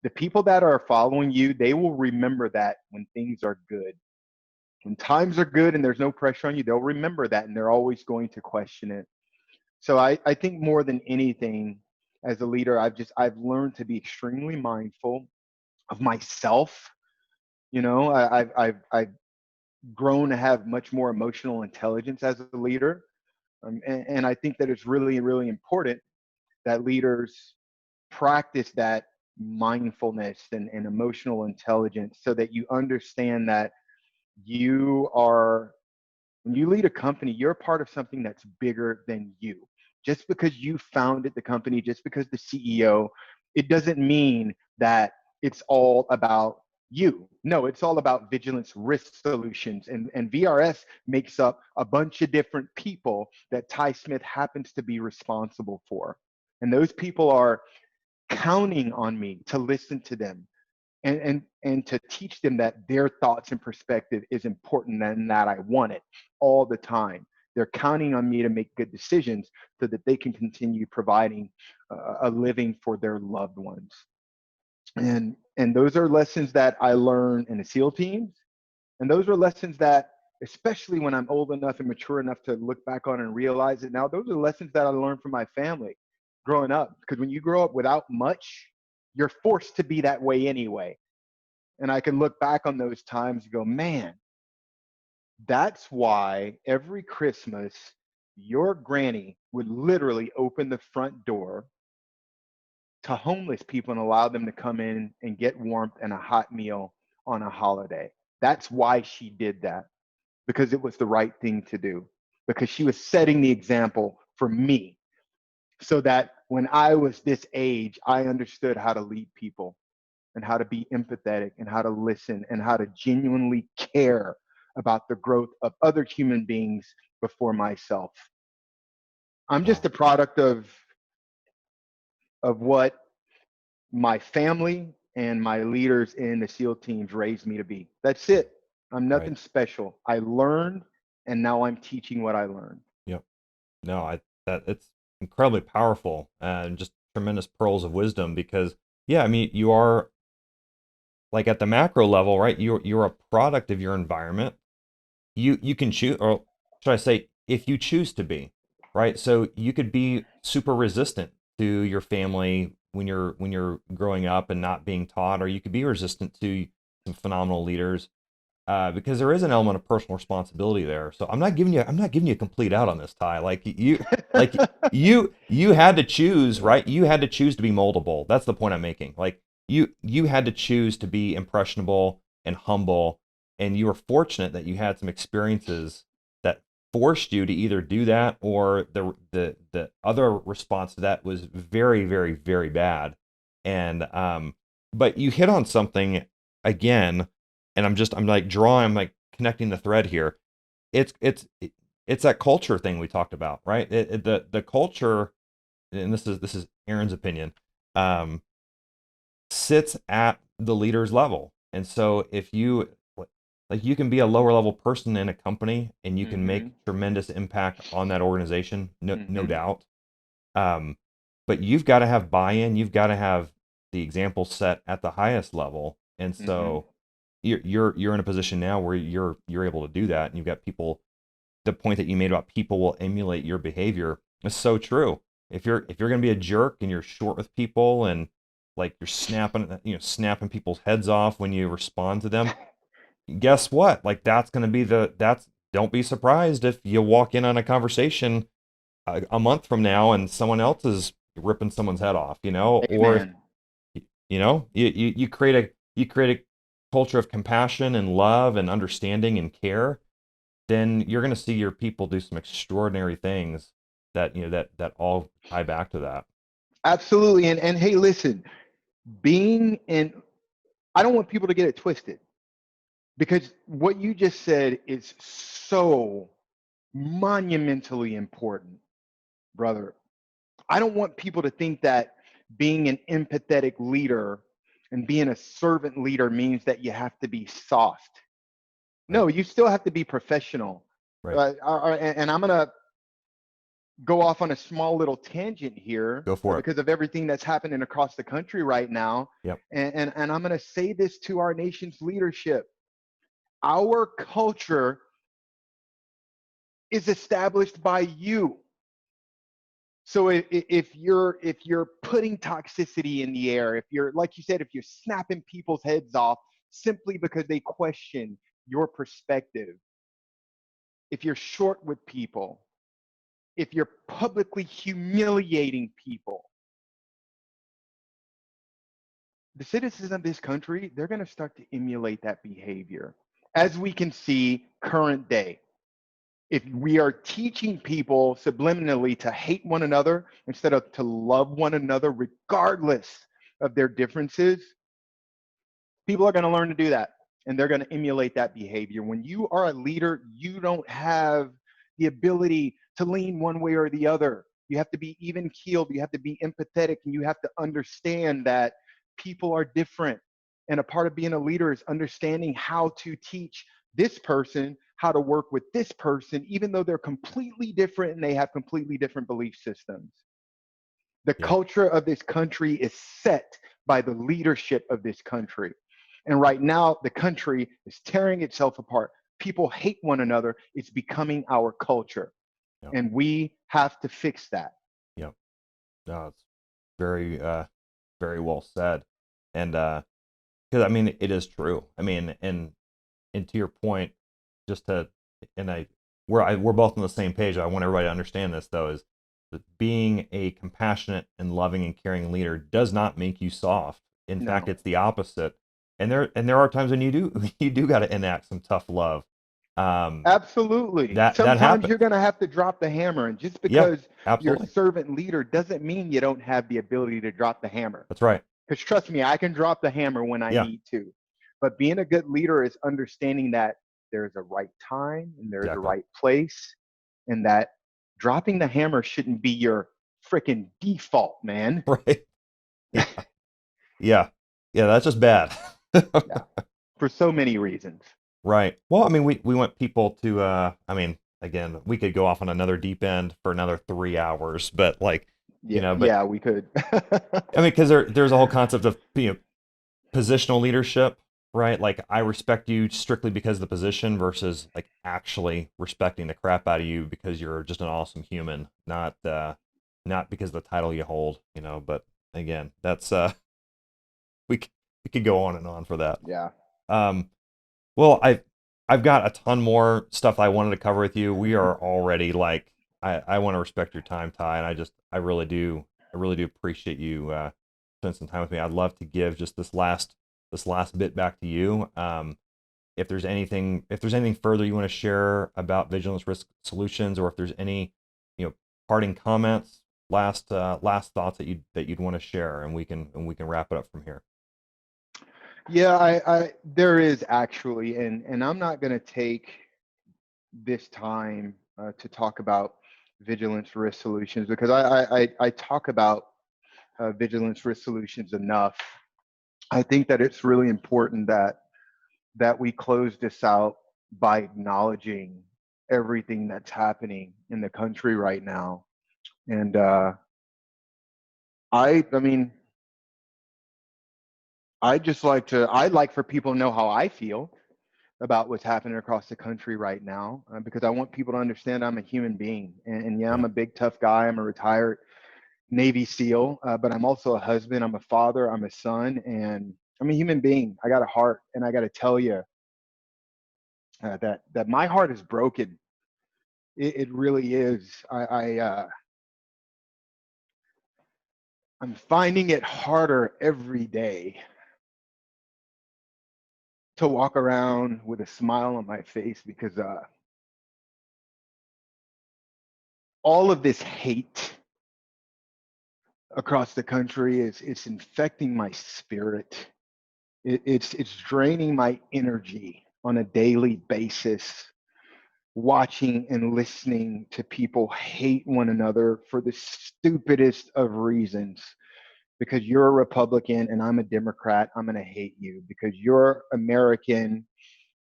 the people that are following you, they will remember that when things are good. When times are good and there's no pressure on you, they'll remember that and they're always going to question it. So I think more than anything, as a leader, I've learned to be extremely mindful of myself. I've grown to have much more emotional intelligence as a leader, and I think that it's really really important that leaders practice that mindfulness and emotional intelligence so that you understand that you are When you lead a company, you're a part of something that's bigger than you. Just because you founded the company, just because the CEO, it doesn't mean that it's all about you. No, it's all about vigilance risk solutions. And VRS makes up a bunch of different people that Ty Smith happens to be responsible for. And those people are counting on me to listen to them and to teach them that their thoughts and perspective is important and that I want it all the time. They're counting on me to make good decisions so that they can continue providing a living for their loved ones. And those are lessons that I learned in the SEAL teams, and those are lessons that, especially when I'm old enough and mature enough to look back on and realize it now, those are lessons that I learned from my family growing up. Because when you grow up without much, you're forced to be that way anyway. And I can look back on those times and go, man, that's why every Christmas, your granny would literally open the front door to homeless people and allow them to come in and get warmth and a hot meal on a holiday. That's why she did that, because it was the right thing to do, because she was setting the example for me so that when I was this age, I understood how to lead people and how to be empathetic and how to listen and how to genuinely care about the growth of other human beings before myself. I'm just Wow. a product of what my family and my leaders in the SEAL teams raised me to be. That's it. I'm Right. nothing special. I learned, and now I'm teaching what I learned. Yep. No, I that it's incredibly powerful and just tremendous pearls of wisdom because yeah, I mean, you are like at the macro level, right? You're a product of your environment. You can choose, or should I say, if you choose to be, right? So you could be super resistant to your family when you're growing up and not being taught, or you could be resistant to some phenomenal leaders, because there is an element of personal responsibility there. So I'm not giving you a complete out on this, Ty. Like you had to choose, right? You had to choose to be moldable. That's the point I'm making. Like you had to choose to be impressionable and humble, and you were fortunate that you had some experiences that forced you to either do that, or the other response to that was very, very, very bad. And but you hit on something again, and I'm like connecting the thread here. It's that culture thing we talked about, right? The culture, and this is Aaron's opinion, um, sits at the leader's level. And so if you like, you can be a lower level person in a company and you can make Mm-hmm. tremendous impact on that organization, no Mm-hmm. doubt. Um, but you've got to have buy-in. You've got to have the example set at the highest level. And Mm-hmm. so you're in a position now where you're able to do that, and you've got people. The point that you made about people will emulate your behavior is so true. If you're going to be a jerk and you're short with people, and like you're snapping people's heads off when you respond to them, guess what? Like that's going to be that's don't be surprised if you walk in on a conversation a month from now and someone else is ripping someone's head off, or if Amen. you create a culture of compassion and love and understanding and care, then you're going to see your people do some extraordinary things that all tie back to that. Absolutely. And hey, listen, being in, I don't want people to get it twisted, because what you just said is so monumentally important, brother. I don't want people to think that being an empathetic leader and being a servant leader means that you have to be soft. Right. No, you still have to be professional. Right. And I'm going to go off on a small little tangent here Go for it. because of everything that's happening across the country right now. Yep. And I'm going to say this to our nation's leadership. Our culture is established by you. So if you're putting toxicity in the air, if you're, like you said, if you're snapping people's heads off simply because they question your perspective, if you're short with people, if you're publicly humiliating people, the citizens of this country, they're going to start to emulate that behavior, as we can see current day. If we are teaching people subliminally to hate one another instead of to love one another, regardless of their differences, people are going to learn to do that, and they're going to emulate that behavior. When you are a leader, you don't have the ability to lean one way or the other. You have to be even keeled, you have to be empathetic, and you have to understand that people are different. And a part of being a leader is understanding how to teach this person how to work with this person, even though they're completely different and they have completely different belief systems. The Yeah. culture of this country is set by the leadership of this country. And right now, the country is tearing itself apart. People hate one another. It's becoming our culture. Yeah. And we have to fix that. Yeah. No, it's very, very well said. And, because I mean, it is true. I mean, and to your point, just to, and we're both on the same page. I want everybody to understand this though, is that being a compassionate and loving and caring leader does not make you soft. In fact, No, it's the opposite. And there are times when you do you do got to enact some tough love. Um, absolutely. that Sometimes happens. you're going to have to drop the hammer. And just Yeah, because you're a absolutely. servant leader doesn't mean you don't have the ability to drop the hammer. That's right. Because trust me, I can drop the hammer when I Yeah, need to. But being a good leader is understanding that there's a right time and there's a exactly. right place, and that dropping the hammer shouldn't be your freaking default, man. Right. Yeah. Yeah. Yeah, that's just bad. Yeah, for so many reasons. Right. Well, I mean, we want people to, I mean, again, we could go off on another deep end for another 3 hours, but like, Yeah, but yeah, we could. I mean, because there's a whole concept of, positional leadership, right? Like, I respect you strictly because of the position versus like actually respecting the crap out of you because you're just an awesome human, not because of the title you hold, but again, that's, we, c- we could go on and on for that. Yeah. Um, Well, I've got a ton more stuff I wanted to cover with you. We are already like I want to respect your time, Ty, and I really do appreciate you spending some time with me. I'd love to give just this last bit back to you. If there's anything further you want to share about Vigilance Risk Solutions, or if there's any parting comments, last thoughts that you'd want to share, and we can wrap it up from here. Yeah, there is actually, and I'm not going to take this time to talk about vigilance risk solutions, because I talk about vigilance risk solutions enough. I think that it's really important that we close this out by acknowledging everything that's happening in the country right now. And I mean, I'd like for people to know how I feel about what's happening across the country right now, because I want people to understand I'm a human being. And yeah, I'm Yeah, a big tough guy. I'm a retired Navy SEAL, but I'm also a husband. I'm a father. I'm a son, and I'm a human being. I got a heart, and I got to tell you that my heart is broken. It really is. I'm finding it harder every day to walk around with a smile on my face, because all of this hate across the country is it's infecting my spirit. It's draining my energy on a daily basis, watching and listening to people hate one another for the stupidest of reasons. Because you're a Republican and I'm a Democrat, I'm going to hate you. Because you're American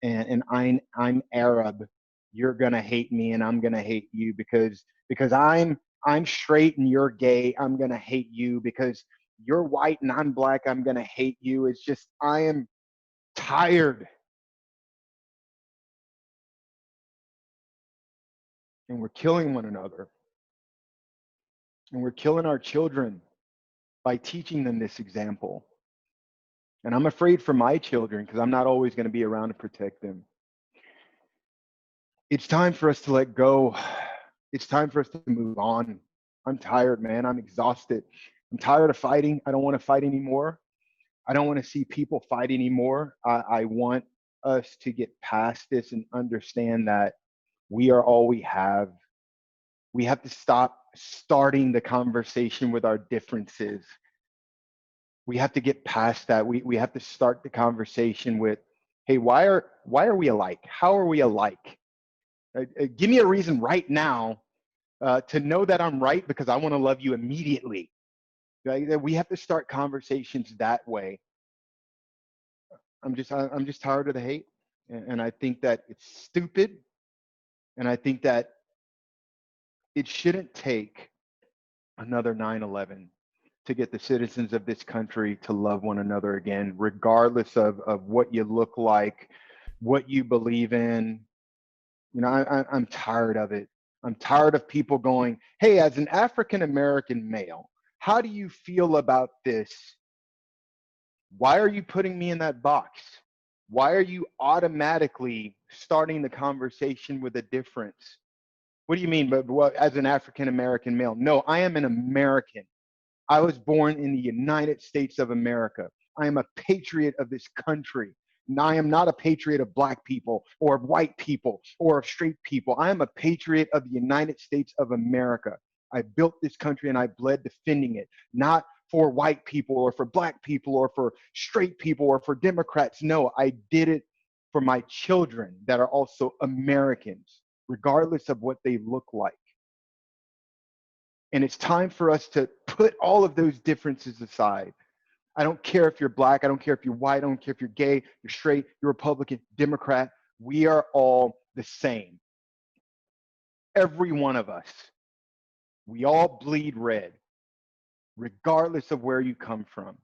and I'm Arab, you're going to hate me and I'm going to hate you. Because I'm straight and you're gay, I'm going to hate you. Because you're white and I'm black, I'm going to hate you. It's just, I am tired, and we're killing one another, and we're killing our children by teaching them this example. And I'm afraid for my children, because I'm not always going to be around to protect them. It's time for us to let go. It's time for us to move on. I'm tired, man. I'm exhausted. I'm tired of fighting. I don't want to fight anymore. I don't want to see people fight anymore. I want us to get past this and understand that We are all we have. We have to stop starting the conversation with our differences. We have to get past that. We have to start the conversation with, hey, why are we alike? How are we alike? Give me a reason right now to know that I'm right, because I want to love you immediately. Right? We have to start conversations that way. I'm just tired of the hate, and I think that it's stupid, and I think that it shouldn't take another 9/11 to get the citizens of this country to love one another again, regardless of what you look like, what you believe in. I'm tired of it. I'm tired of people going, hey, as an African American male, how do you feel about this? Why are you putting me in that box? Why are you automatically starting the conversation with a difference? What do you mean? But what, as an African American male? No, I am an American. I was born in the United States of America. I am a patriot of this country. And I am not a patriot of black people or of white people or of straight people. I am a patriot of the United States of America. I built this country and I bled defending it, not for white people or for black people or for straight people or for Democrats. No, I did it for my children that are also Americans, regardless of what they look like. And it's time for us to put all of those differences aside. I don't care if you're black. I don't care if you're white. I don't care if you're gay, you're straight, you're Republican, Democrat. We are all the same. Every one of us. We all bleed red, regardless of where you come from.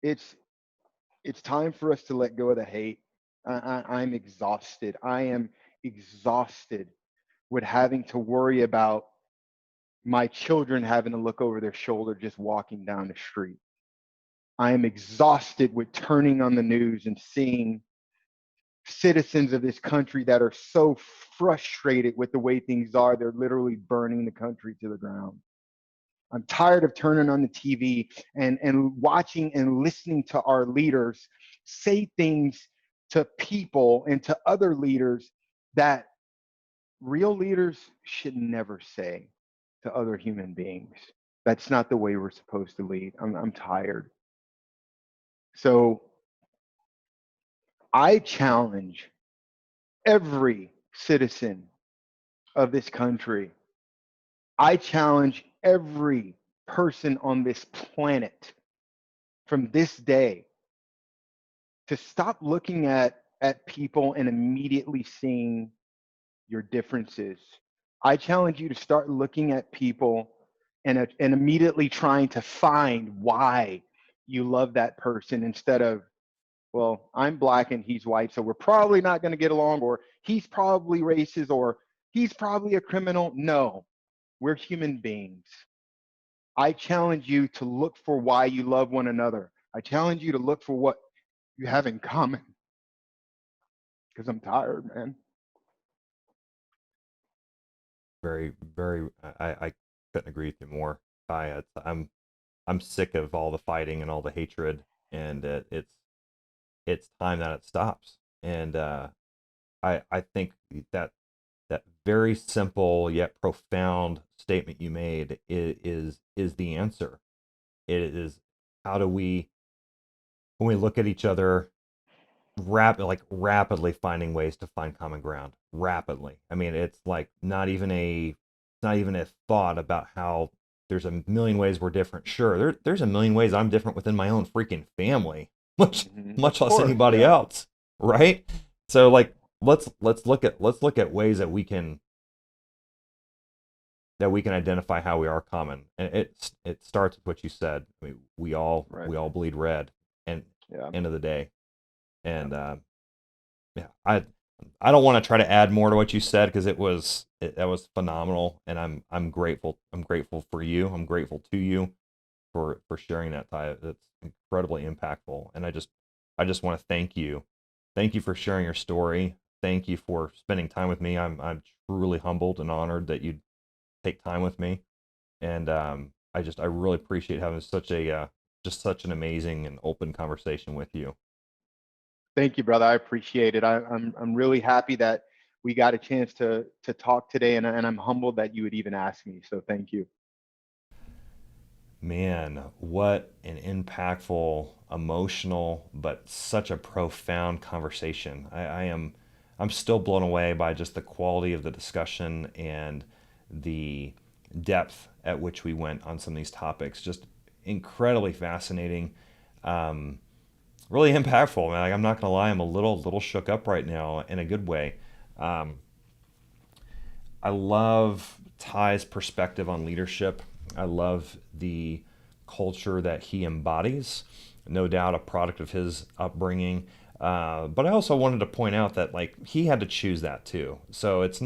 It's it's time for us to let go of the hate. I'm exhausted. I am exhausted with having to worry about my children having to look over their shoulder just walking down the street. I am exhausted with turning on the news and seeing citizens of this country that are so frustrated with the way things are, they're literally burning the country to the ground. I'm tired of turning on the TV and watching and listening to our leaders say things to people and to other leaders that real leaders should never say to other human beings. That's not the way we're supposed to lead. I'm tired. So I challenge every citizen of this country. I challenge every person on this planet from this day to stop looking at people and immediately seeing your differences. I challenge you to start looking at people and immediately trying to find why you love that person, instead of, well, I'm black and he's white, so we're probably not going to get along, or he's probably racist, or he's probably a criminal. No, we're human beings. I challenge you to look for why you love one another. I challenge you to look for what you have in common, because I'm tired, man. Very, very. I couldn't agree with you more. I'm sick of all the fighting and all the hatred, and it's time that it stops. And I think that that very simple yet profound statement you made is the answer. It is, how do we, when we look at each other, rapidly finding ways to find common ground, rapidly. I mean, it's like not even a thought about how there's a million ways we're different. Sure, there's a million ways I'm different within my own freaking family, Of much less course, anybody yeah. else, right? So like let's look at ways that we can identify how we are common. And it starts with what you said. I mean, Right. we all bleed red, and Yeah. end of the day. Yeah. And yeah, I don't want to try to add more to what you said, because that was phenomenal, and I'm grateful for you. I'm grateful to you for sharing that, Ty. That's incredibly impactful, and I just want to thank you for sharing your story. Thank you for spending time with me. I'm truly humbled and honored that you'd take time with me, and I really appreciate having such a just such an amazing and open conversation with you. Thank you, brother. I appreciate it. I'm really happy that we got a chance to talk today, and I'm humbled that you would even ask me. So thank you. Man, what an impactful, emotional, but such a profound conversation. I'm still blown away by just the quality of the discussion and the depth at which we went on some of these topics. Just incredibly fascinating, really impactful. Man, like, I'm not gonna lie, I'm a little shook up right now in a good way. Um, I love Ty's perspective on leadership. I love the culture that he embodies. No doubt a product of his upbringing. But I also wanted to point out that like he had to choose that too. So it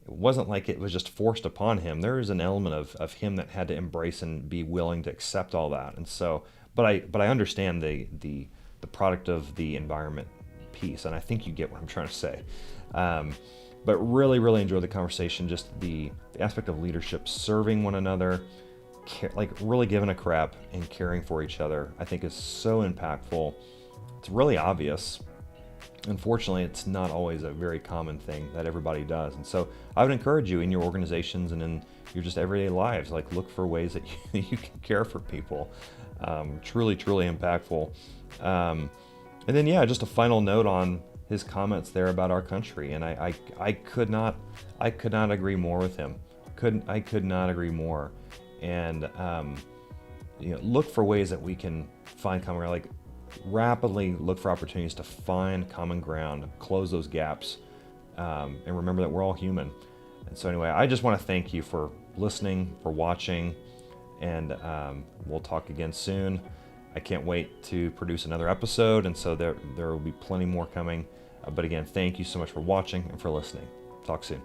wasn't like it was just forced upon him. There is an element of him that had to embrace and be willing to accept all that. And so, but I understand the product of the environment piece, and I think you get what I'm trying to say. Um, but really enjoyed the conversation. Just the aspect of leadership, serving one another, like really giving a crap and caring for each other, I think is so impactful. It's really obvious. Unfortunately, it's not always a very common thing that everybody does. And so I would encourage you in your organizations and in your just everyday lives, like look for ways that you can care for people. Truly impactful. And then, yeah, just a final note on his comments there about our country. And I could not agree more with him. I could not agree more. And, look for ways that we can find common ground, like rapidly look for opportunities to find common ground, close those gaps, and remember that we're all human. And so anyway, I just want to thank you for listening, for watching, and we'll talk again soon. I can't wait to produce another episode, and so there will be plenty more coming. But again, thank you so much for watching and for listening. Talk soon.